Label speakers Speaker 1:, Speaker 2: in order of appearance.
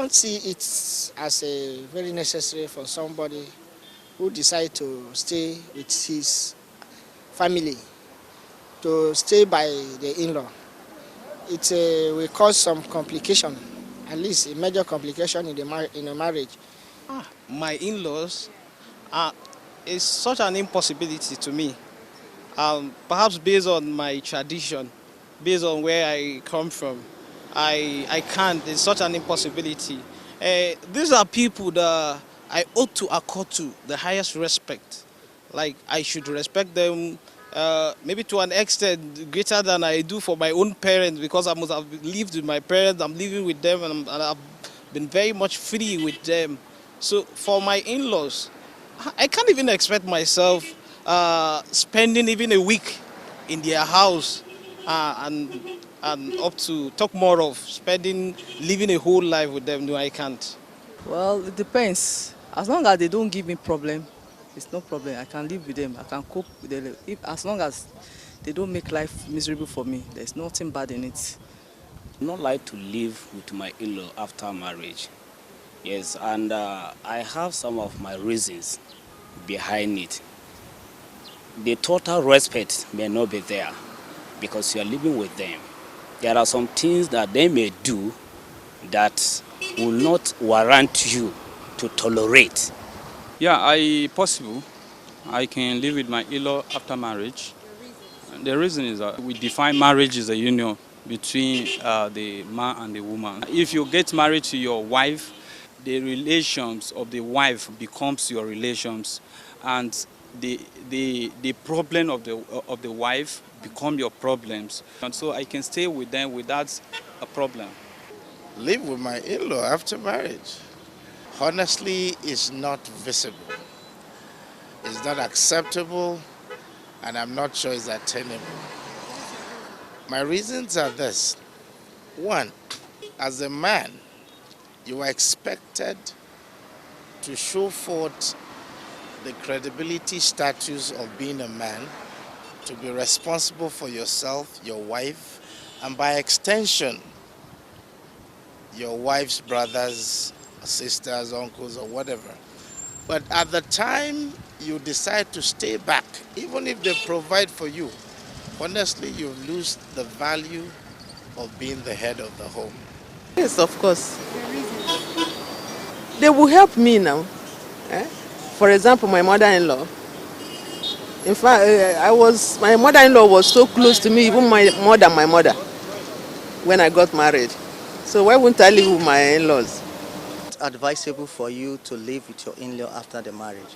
Speaker 1: don't see it as a very necessary for somebody who decide to stay with his family, to stay by the in-law. It will cause some complication, at least a major complication in a marriage.
Speaker 2: My in-laws is such an impossibility to me. Perhaps based on my tradition, based on where I come from, I can't. It's such an impossibility. These are people that I ought to accord to the highest respect. Like I should respect them, maybe to an extent greater than I do for my own parents, because I must have lived with my parents. I'm living with them, and I've been very much free with them. So for my in-laws, I can't even expect myself spending even a week in their house, and up to talk more of living a whole life with them. No, I can't.
Speaker 3: Well, it depends. As long as they don't give me problem, it's no problem. I can live with them. I can cope with them. As long as they don't make life miserable for me, there's nothing bad in it.
Speaker 4: I don't like to live with my in-law after marriage. Yes, and I have some of my reasons behind it. The total respect may not be there because you are living with them. There are some things that they may do that will not warrant you to tolerate.
Speaker 5: Yeah, possible. I can live with my in-law after marriage. The reason is that we define marriage as a union between the man and the woman. If you get married to your wife, the relations of the wife becomes your relations, and the problem of the wife become your problems. And so I can stay with them without a problem.
Speaker 6: Live with my in-law after marriage. Honestly, it's not visible. It's not acceptable, and I'm not sure it's attainable. My reasons are this. One, as a man, you are expected to show forth the credibility status of being a man, to be responsible for yourself, your wife, and by extension, your wife's brothers, sisters, uncles, or whatever. But at the time you decide to stay back, even if they provide for you, honestly, you lose the value of being the head of the home.
Speaker 7: Yes, of course. They will help me now. For example, my mother-in-law. In fact, my mother-in-law was so close to me, even more than my mother, when I got married. So why wouldn't I live with my in-laws?
Speaker 8: It's advisable for you to live with your in-law after the marriage.